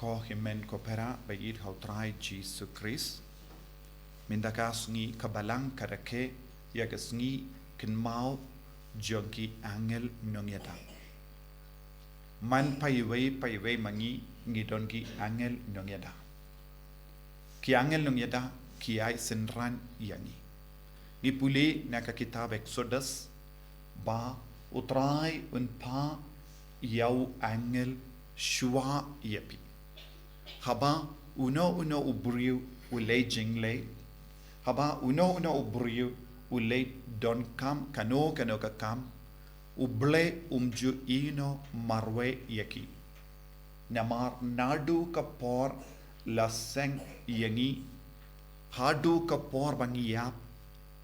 ko himen ko pera bayid hautrai Jesus Christ mindaka sngi kabalang kadake yaga sngi kinmau jogi angel nongyata man paiwei mangi ngidongi angel nongyata ki angel nongyata ki ai senran yangi ni puli naka kitab Exodus ba utrai unpa yau angel shua yapi haba uno ubriu ulei jingle haba uno ubriu ulei don kam kano ka kam uble umju ino marwe yaki namar nadu ka por laseng yangi hadu ka por bangi yap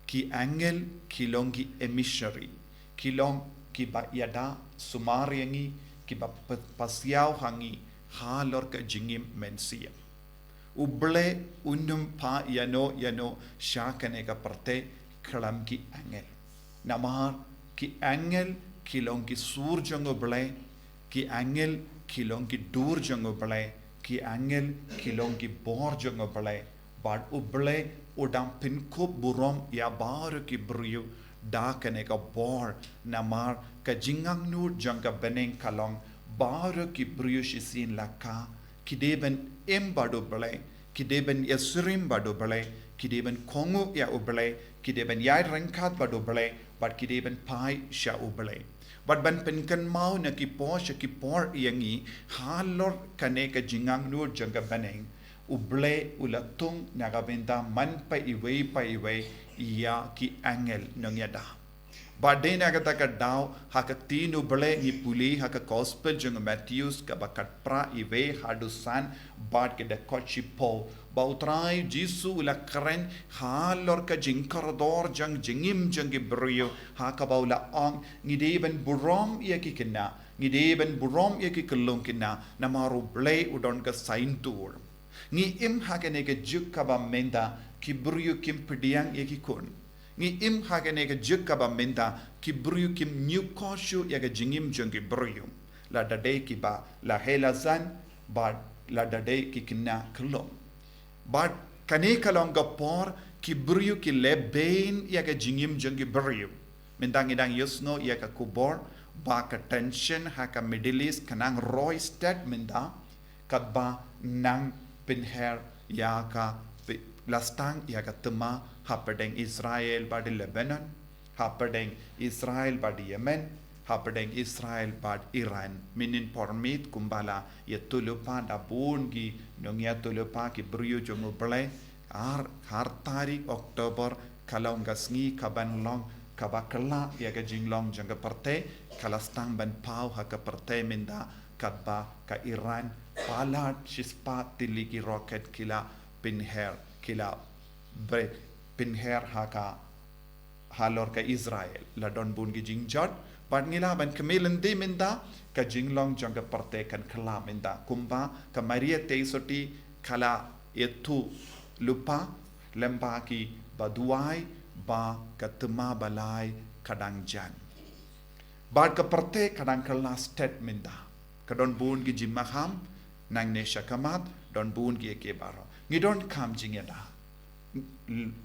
ki angel kilongi emissary kilong ki ba yada sumar yangi ki ba pasiaw hangi halor ka jingim mensia uble undum pa yano shakane ka parte kalam ki angel namar ki angel kilong ki sur jango ble ki angel kilong ki dur jango ble ki angel kilong ki bor jango ble bad uble udam pinko burom ya bar ki briu da kane ka bor namar ka jingang nur jangka beneng kalong bar ki briu shisin laka kideben embado ble kideben yasrim bado ble kideben kongu ya uble kideben yai rangkat bado ble but kideben pai sha uble but ban penkan mau na ki por yangi halor kane ka jingang nur jangka beneng uble ulatung nagabenta man pa iwei ya ki angel nongyada badai nagata ka daw haka tinu uble ni puli haka gospel jung Matthews ka bakat pra iwe hadusan bad ke da kochi po bautrai jisu ula karen halor ka jingkarador jang jingim jang brio haka baula ong ngideben burom ya ki kena ngideben burom ya ki kelong kena namaru ble udon ka sain tur ngi im hakane ke jukka ba menda ki brio kim pediang ya ki kun ngi im hakane ke jukka ba menda ki brio kim new koshu ya ke jingim jang ki brio la dade ki ba la helazan ba la dade ki kina kelong but kane kalong ga por ki brio ki leben ya ke jingim jang ki brio mendang idang yusno ya ka kubor ba ka tension ha ka Middle East kanang Roy stat menda kadba nang pinher ya ka lastang ya ka tema hapadeng Israel badi Lebanon hapadeng Israel badi Yemen hapadeng Israel bad Iran minin pormit kumbala ya tulupa da bungi nong ya tulupa ki brio jomo ble har tarik Oktober kalong gasngi kaban long kabakala ya ka jinglong janga parte kalastang ban pau ha ka parte minda kadba ka Iran palat shispat tiliki rocket kila pinher kila break pinher haka halor ka Israel la don bun gi jingjot pat ngila ban kemilen de minda ka jinglong janga parte kan kala minda kumba ka Maria teisoti kala etu lupa lemba ki baduai ba ka tema balai kadang jan bad ka parte kadang kala state minda kadon bun gi jimaham nang nesha kamat don bun gi ke baro ngi don kam jingeda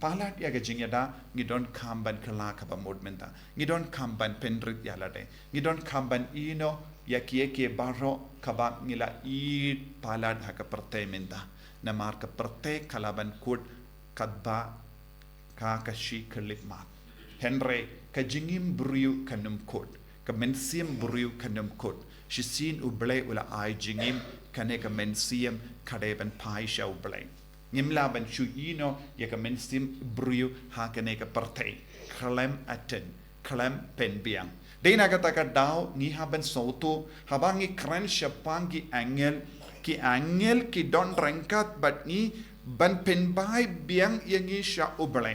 palat ya ga jingeda ngi don kam ban kala ka ba mod menta ngi don kam ban pendrit ya lade ngi don kam ban ino ya ke baro ka ba ngila I palat ha ka parte menta na mar ka parte kala ban kod kadba ka shi klik mat henry ka jingim briu kanum kod ka mensim briu kanum kod shisin uble ula ai jingim kane ka mensiam kade ban pai sha uble ngimla ban shu ino ya ka mensim briu ha kane ka parte klem aten klem pen biang deina kata ka daw ni haban soto habangi kran shapangi angel ki don rangkat bat ni ban pen bai biang yangi sha uble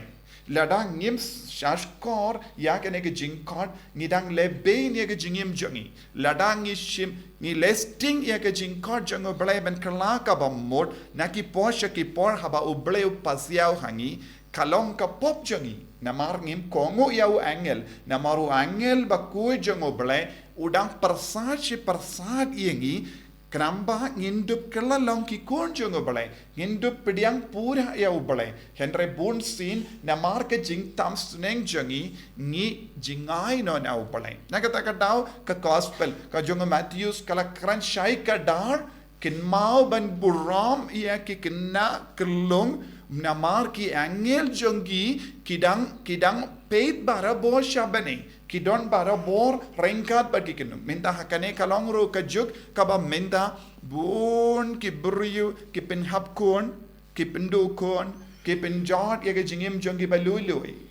ladang ngim shashkor ya kane ke jingkot ngidang lebe ni ke jingim jangi ladang ngi shim ni lesting ya ke jingkot jango blai ban kala ka ba mod naki posha ki por haba uble upasiao hangi kalong ka pop jangi namar ngim kongo yau angel namaru angel ba ku jango blai udang persad yangi Kenapa ngindup kelalong ki kunjung ubale, ngindup pediang pura ya ubale. Henry bun sin namar ke jing tam sneng jangi ngi jingai no na ubale. Nakata daw ke gospel ka jung Matthews kala kran shai ka dar kin mau ban buram ia ki kena kelung namar ki angel jangi kidang peit bara bo shabane. Kidon bara bor rengkat bagi kenu. Minta hakane kalong ro kajuk kaba minta bun ki beriu ki penhap kon ki pendukon ki penjot ya ke jingim jongi balului.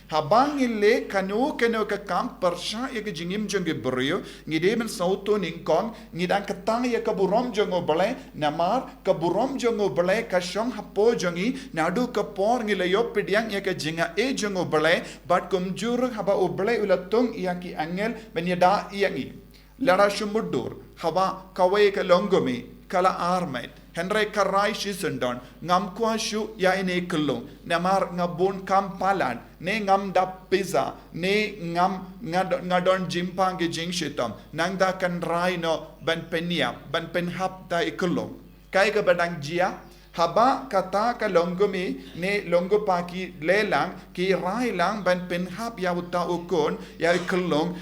Habang ile kanu ke kam persha ya ke jingim jongi beriu ngide men sauto ningkong ngidang ketang ya ke burom jongo bale namar ke burom jongo bale kasyong hapo jongi nadu ke por ngile yo pidiang ya ke jinga jongo bale bat kumjur haba ubale ulatung ya ki angel menyada yangi lara shumudur haba kawe ke longomi kala armet Henry karai shisundon ngam kwashu ya ine kelung namar ngabun kampalan ne ngam da pizza ne ngam ngadon jimpang ge jingshitom nang da kan rai no ban penia ban penhap da ikelung kai ke badang jia haba kata ka longomi ne longo paki lelang ki rai lang ban penhap ya uta ukon ya ikelung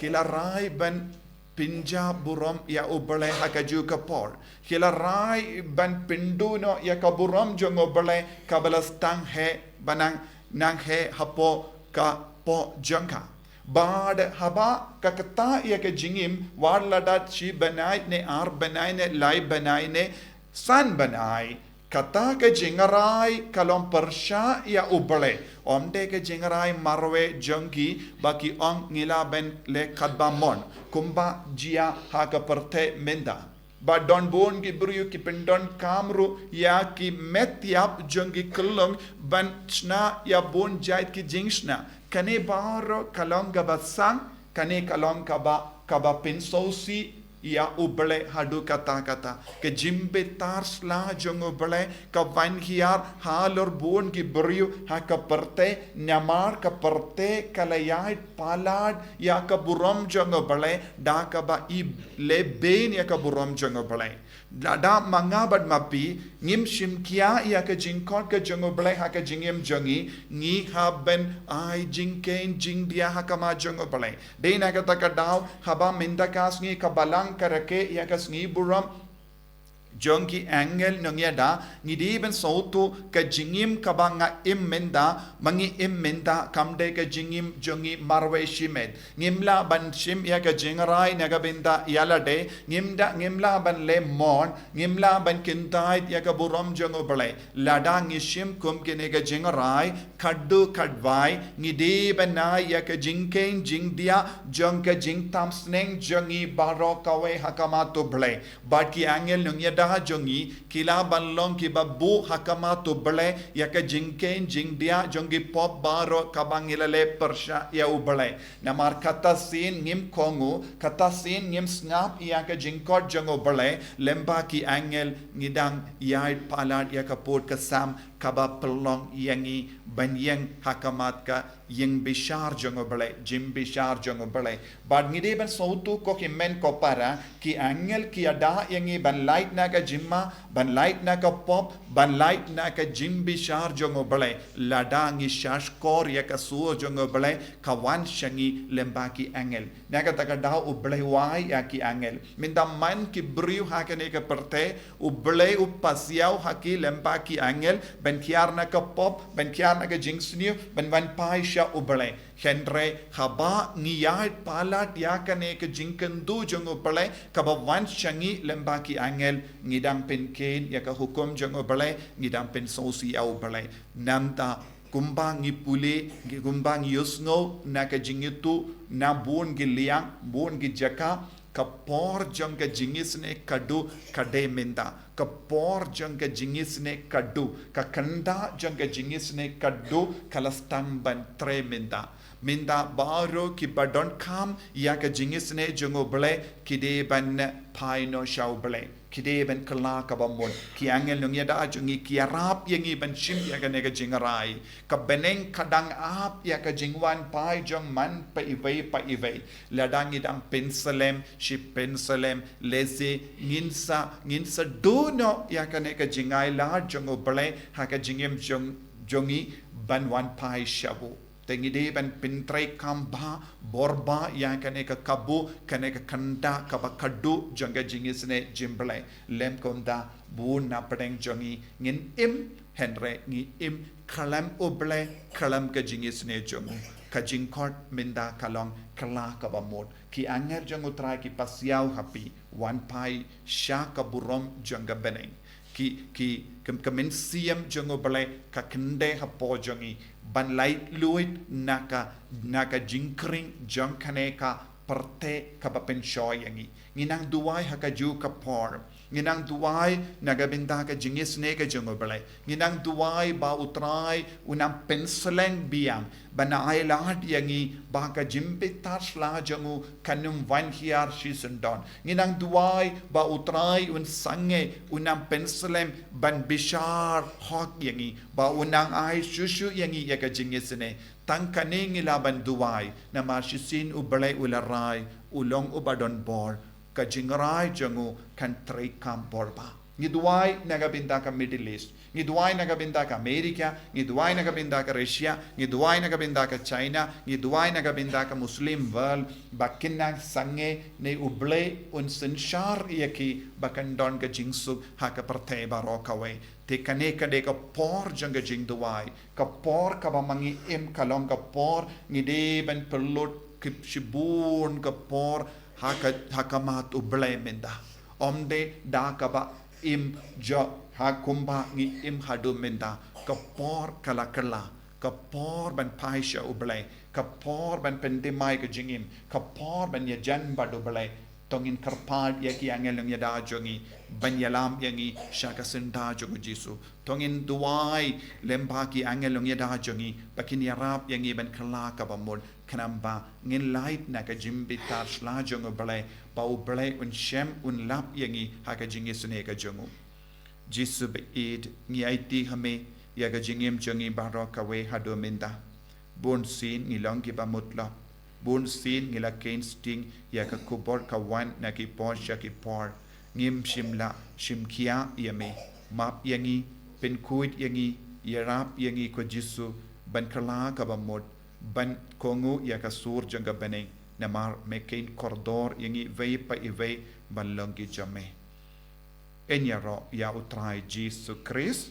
kila rai ban pinja burom ya ubale hakaju kapor kila rai ban pinduno ya kaburom jongo bale kabalas tang he banang nang he hapo ka po jangka bad haba ka kata ya ke jingim warladat chi banai ne ar banai ne lai banai ne san banai kata ke jingarai kalom persha ya ubale omde ke jingarai marwe jongki baki ong ngila ben le kadbamon kumba jia haka perte menda ba don bon ki buriu ki pendon kamru ya ki metiap jongi kelung ban chna ya bon jait ki jingshna kane baro kalong gabasang kane kalong kaba pinsosi ya ubale hadu kata ke jimbe tarsla jong ubale ka van hiar halor bon ki buriu ha ka perte nyamar ka perte kalayait palad ya ka burom jong ubale da ka ba i leben ya ka burom jong ubale da mangabad mapi ngim shimkia ya ka jingkot ka jong ubale ha ka jingim jongi ngi haben ai jingken jingdia ha ka ma jong ubale de na ka daw haba mindakas ngi ka balang karake ya kas ngi buram jongki angel nongyada ngidiben sautu ka jingim kabanga immenda mangi immenda kamde ka jingim jongi marwe shimet ngimla ban shim ya ka jingarai naga binda yalade ngimla ban le mon ngimla ban kintait ya ka buram jongo bale lada ngishim kum kene ka jingarai kaddu kadwai ngidiben na ya ka jingken jingdia jong ka jingtam sneng jongi baro kawe hakamato bale baki angel nongyada jongi kila balong ki babu hakama to bale ya ka jingken jingdia jongi pop baro kabangilale persha ya ubale namar kata sin ngim kongu kata sin ngim snap ya ka jingkot jongo bale lemba ki angel ngidang yai palad ya ka pot ka sam kaba pelong yangi banyang hakamat ka yang bishar jongo bale jim bishar jongo bale bad ngide ban sautu ko ki men ko para ki angel ki ada yangi ban light na ka jimma ban light na ka pop ban light na ka jim bishar jongo bale ladangi shash kor ya ka suo jongo bale kawan shangi lemba ki angel naga taka da ubale wai ya ki angel minda man ki briu hakane ka perte ubale upasiau haki lemba ki angel ben kiar na ka pop ben kiar na ka jingsniu ben van paisha ubale henre haba ngiyat palat yakane ka jingkendu jongo bale kaba wan shangi lemba ki angel ngidang pen ken ya ka hukum jongo bale ngidang pen sosi au bale namta kumbang ipule kumbang yusno na ka jingitu na bon giliang bon gijaka kapor jong ka jingis ne kadu kade menda kapor jong ka jingis ne kadu ka kanda jong ka jingis ne kadu kalastang ban tre menda minda baro ki badon kam ya ka jingisne jungo ble kide ban paino shau ble kide ban kala ka bamon ki angel nung yada jungi ki arap yangi ban shim ya ka nega jingarai ka beneng kadang ap ya ka jingwan pai jong man pa iwei ladang idang pensalem shi pensalem leze nginsa dono ya ka nega jingai la jungo ble ha ka jingem jongi ban wan pai shabu tengi de ban pintrai kamba borba yang kane ka kabu kane ka kanda ka ba kaddu jonga jingis ne jimble lem konda bu na pedeng jongi ngin im henre ngi im kalam oble kalam ka jingis ne jongu ka jingkot minda kalong kala ka ba mod ki anger jongu trai ki pasiau happy wan pai sha ka burom jonga beneng ki kamen siam jongo bale ka kende hapo jongi ban light luit naka jinkring jong kane ka parte ka bapen shoy yangi nginang duwai haka ju ka por nginang duwai nagabinda ka jingis ne ka jongo bale nginang duwai ba utrai unang penseleng biam banai lahat yangi ba ka jimpitas la jongu kanum van hiar shisendon nginang duwai ba utrai un sange unang penselem ban bishar hok yangi ba unang ai shushu yangi yaka jingis ne tangkane ngilaban duwai na mashisin ubalay ularay ulong ubadon bor ka jingray jangu kan tray kam borba ngiduway nagabinda ka Middle East ngiduway nagabinda ka Amerika ngiduway nagabinda ka Russia ngiduway nagabinda ka China ngiduway nagabinda ka Muslim world bakinang sange ne ublay un senshar yaki bakandon ka jingsu haka partay baro kawe te kane kade ka por janga jing duwai ka por ka bamangi im kalong ka por ngide ban pelut kip shibun ka por hakamat ublay menda omde da ka ba im jo hakumba ngi im hadu menda ka por kala ka por ban paisha ublay ka por ban pendimai ka jingim ka por ban yajan badu ublay tongin karpad yaki angel ng yada jongi banyalam yangi shaka senda jogo jisu tongin duwai lembaki angel ng yada jongi bakin yarap yangi ban kala ka bamol kanamba ngin light na ka jimbitar shla jongo bale pau bale un shem un lap yangi haka jingi sune ka jongo jisu be id ngi aiti hame yaga jingim jongi baraka we hado minda bon sin ngilong ki bamutla bun sin ngila kain sting ya ka kubor ka wan na ki por sha ki por ngim shimla shimkia yame map yangi pen kuit yangi yarap yangi ko jisu ban kala ka bamod ban kongu ya ka sur janga baneng namar me kain kordor yangi vei pa ivei ban longi jame enyaro ya utrai jisu Christ